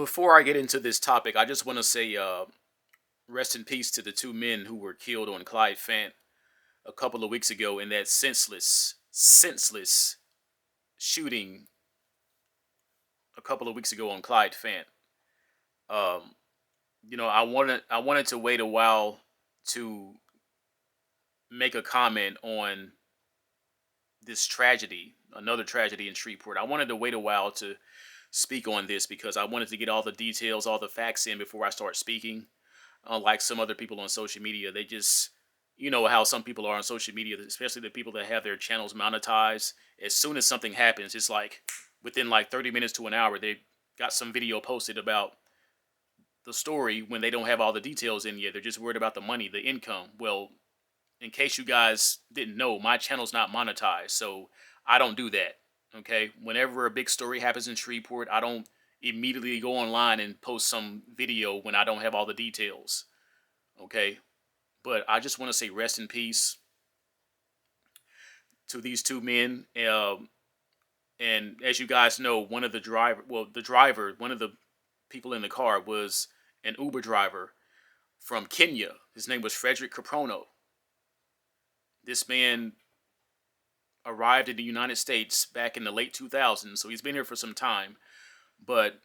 Before I get into this topic, I just want to say rest in peace to the two men who were killed on Clyde Fant a couple of weeks ago in that senseless shooting a couple of weeks ago on Clyde Fant. Um, I wanted to wait a while to make a comment on this tragedy, another tragedy in Shreveport. I wanted to wait a while to speak on this because I wanted to get all the details, all the facts in before I start speaking. Unlike some other people on social media, they just, you know how some people are on social media, especially the people that have their channels monetized. As soon as something happens, it's like within like 30 minutes to an hour, they got some video posted about the story when they don't have all the details in yet. They're just worried about the money, the income. Well, in case you guys didn't know, my channel's not monetized, so I don't do that. Okay, whenever a big story happens in Shreveport, I don't immediately go online and post some video when I don't have all the details. Okay, but I just want to say rest in peace to these two men. And as you guys know, one of the people in the car was an Uber driver from Kenya. His name was Fredrick Kiprono. This man arrived in the United States back in the late 2000s, so he's been here for some time. But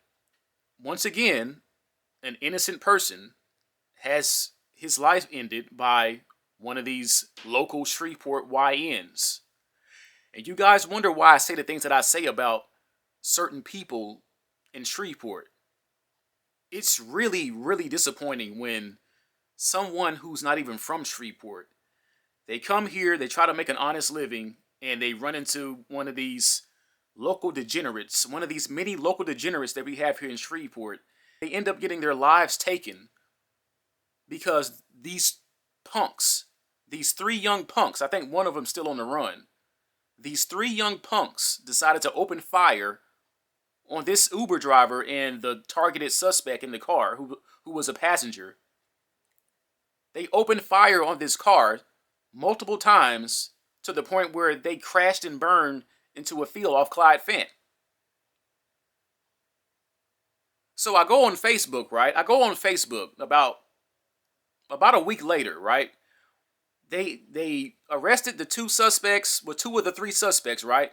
once again, an innocent person has his life ended by one of these local Shreveport YNs. And you guys wonder why I say the things that I say about certain people in Shreveport. It's really, really disappointing when someone who's not even from Shreveport, they come here, they try to make an honest living, and they run into one of these local degenerates, one of these many local degenerates that we have here in Shreveport. They end up getting their lives taken because these punks, these three young punks, I think one of them still on the run, these three young punks decided to open fire on this Uber driver and the targeted suspect in the car who was a passenger. They opened fire on this car multiple times to the point where they crashed and burned into a field off Clyde Fant. So I go on Facebook, right? I go on Facebook about a week later, right? They arrested the two suspects, well, two of the three suspects, right?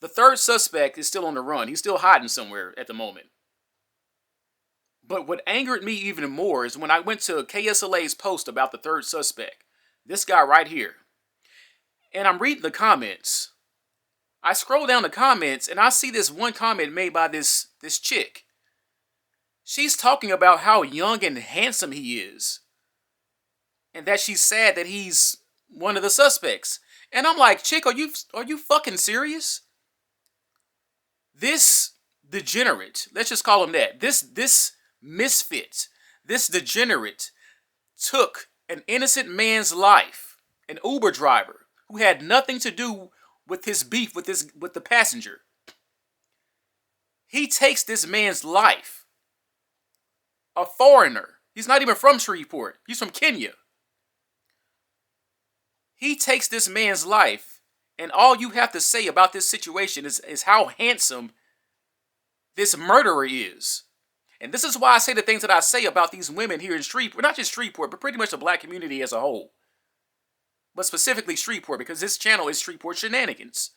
The third suspect is still on the run. He's still hiding somewhere at the moment. But what angered me even more is when I went to KSLA's post about the third suspect, this guy right here, and I'm reading the comments. I scroll down the comments and I see this one comment made by this chick. She's talking about how young and handsome he is, and that she's sad that he's one of the suspects. And I'm like, chick, are you fucking serious? This degenerate, let's just call him that. This misfit, this degenerate took an innocent man's life, an Uber driver who had nothing to do with his beef with the passenger. He takes this man's life. A foreigner. He's not even from Shreveport. He's from Kenya. He takes this man's life, and all you have to say about this situation is how handsome this murderer is. And this is why I say the things that I say about these women here in Shreveport. Not just Shreveport, but pretty much the black community as a whole. But specifically Shreveport, because this channel is Shreveport Shenanigans.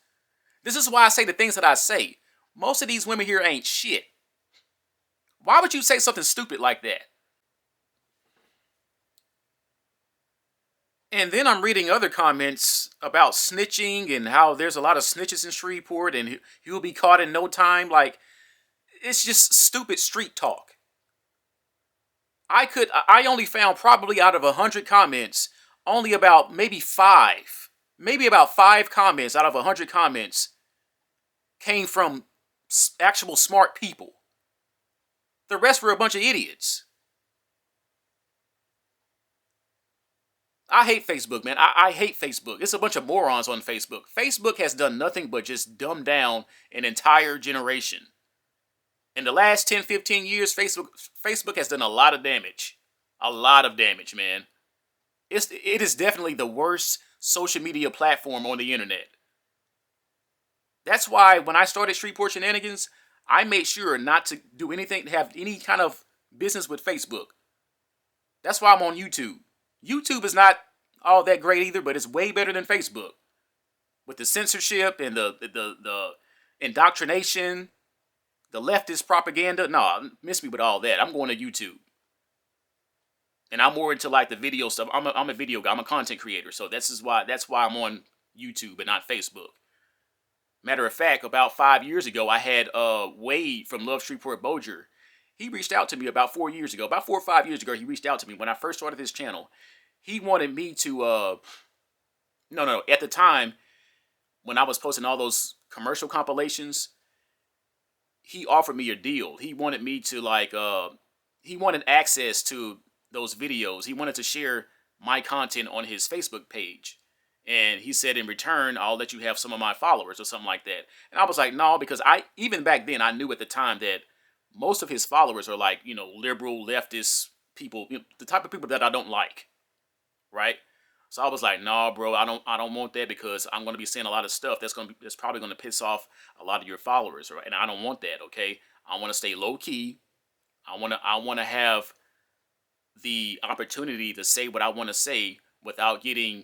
This is why I say the things that I say. Most of these women here ain't shit. Why would you say something stupid like that? And then I'm reading other comments about snitching and how there's a lot of snitches in Shreveport and he'll be caught in no time. Like, it's just stupid street talk. I only found probably out of 100 comments, only about maybe about five comments out of 100 comments came from actual smart people. The rest were a bunch of idiots. I hate Facebook, man. I hate Facebook. It's a bunch of morons on Facebook. Facebook has done nothing but just dumb down an entire generation. In the last 10, 15 years, Facebook has done a lot of damage. A lot of damage, man. It is definitely the worst social media platform on the internet. That's why when I started Shreveport Shenanigans, I made sure not to do anything to have any kind of business with Facebook. That's why I'm on YouTube. YouTube is not all that great either, but it's way better than Facebook. With the censorship and the indoctrination, the leftist propaganda. No, miss me with all that. I'm going to YouTube. And I'm more into like the video stuff. I'm a video guy. I'm a content creator. So that's why I'm on YouTube and not Facebook. Matter of fact, about 5 years ago, I had Wade from Love Shreveport Bossier. He reached out to me about 4 years ago. About 4 or 5 years ago, he reached out to me when I first started this channel. He wanted me to no. At the time, when I was posting all those commercial compilations, he offered me a deal. He wanted me to he wanted access to those videos. He wanted to share my content on his Facebook page. And he said, in return, I'll let you have some of my followers or something like that. And I was like, no, because even back then, I knew at the time that most of his followers are like, liberal, leftist people, the type of people that I don't like, right? So I was like, nah, bro, I don't want that, because I'm going to be saying a lot of stuff that's probably going to piss off a lot of your followers, right? And I don't want that, okay? I want to stay low key. I want to have the opportunity to say what I want to say without getting,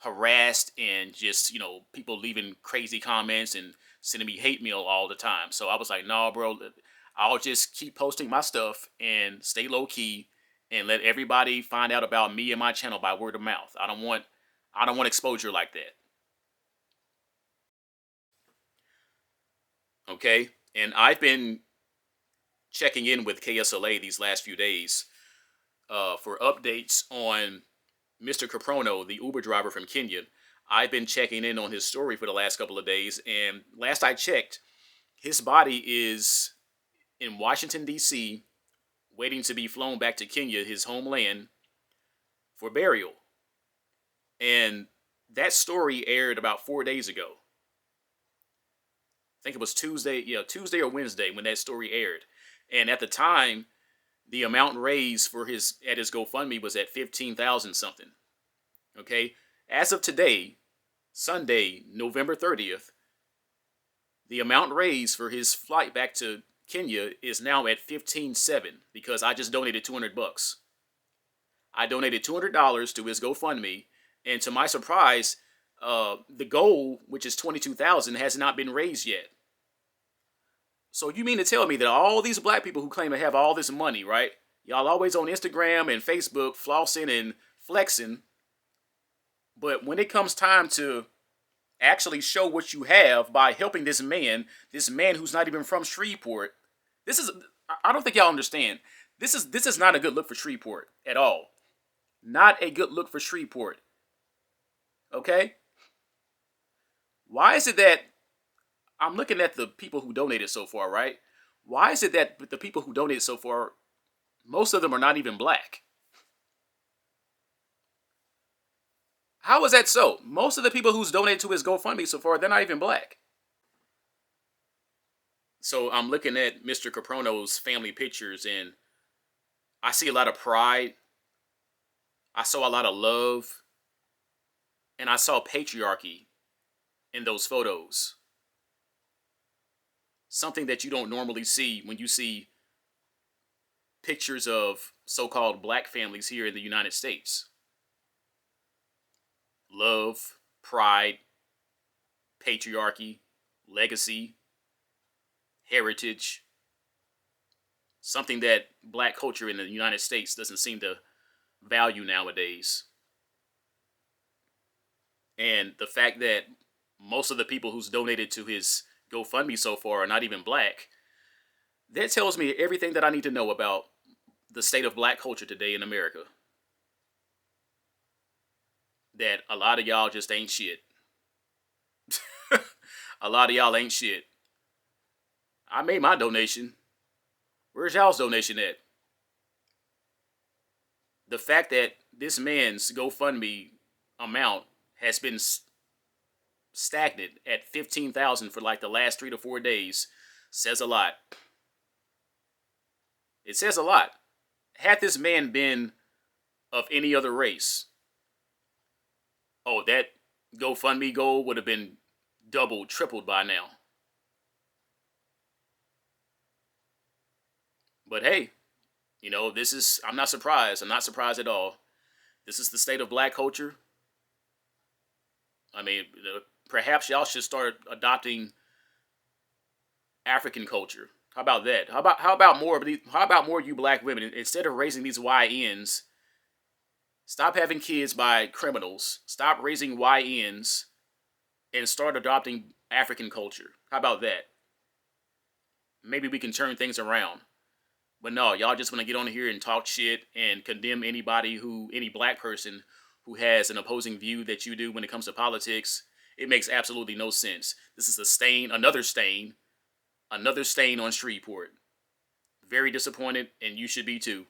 harassed and just, people leaving crazy comments and sending me hate mail all the time. So I was like, no, bro, I'll just keep posting my stuff and stay low key and let everybody find out about me and my channel by word of mouth. I don't want exposure like that. Okay? And I've been checking in with KSLA these last few days for updates on Mr. Kiprono, the Uber driver from Kenya. I've been checking in on his story for the last couple of days, and last I checked, his body is in Washington, D.C., waiting to be flown back to Kenya, his homeland, for burial. And that story aired about 4 days ago. I think it was Tuesday or Wednesday when that story aired. And at the time, the amount raised for his GoFundMe was at 15,000 something. Okay, as of today, Sunday, November 30th, the amount raised for his flight back to Kenya is now at 15.7, because I just donated $200. I donated $200 to his GoFundMe, and to my surprise, the goal, which is 22,000, has not been raised yet. So you mean to tell me that all these black people who claim to have all this money, right? Y'all always on Instagram and Facebook flossing and flexing, but when it comes time to actually show what you have by helping this man who's not even from Shreveport, I don't think y'all understand. This is not a good look for Shreveport at all. Not a good look for Shreveport. Okay? Why is it that I'm looking at the people who donated so far, right? Why is it that the people who donated so far, most of them are not even black? How is that so? Most of the people who's donated to his GoFundMe so far, they're not even black. So I'm looking at Mr. Kiprono's family pictures, and I see a lot of pride. I saw a lot of love. And I saw patriarchy in those photos. Something that you don't normally see when you see pictures of so-called black families here in the United States. Love, pride, patriarchy, legacy, heritage. Something that black culture in the United States doesn't seem to value nowadays. And the fact that most of the people who's donated to his GoFundMe so far are not even black, that tells me everything that I need to know about the state of black culture today in America. That a lot of y'all just ain't shit. A lot of y'all ain't shit. I made my donation. Where's y'all's donation at? The fact that this man's GoFundMe amount has been stagnant at 15,000 for like the last 3 to 4 days says a lot. It says a lot. Had this man been of any other race, oh, that GoFundMe goal would have been doubled, tripled by now. But hey, I'm not surprised. I'm not surprised at all. This is the state of black culture. I mean, perhaps y'all should start adopting African culture. How about that? How about more of these? How about more of you black women instead of raising these YNs? Stop having kids by criminals. Stop raising YNs and start adopting African culture. How about that? Maybe we can turn things around. But no, y'all just want to get on here and talk shit and condemn any black person who has an opposing view that you do when it comes to politics. It makes absolutely no sense. This is a stain, another stain on Shreveport. Very disappointed, and you should be too.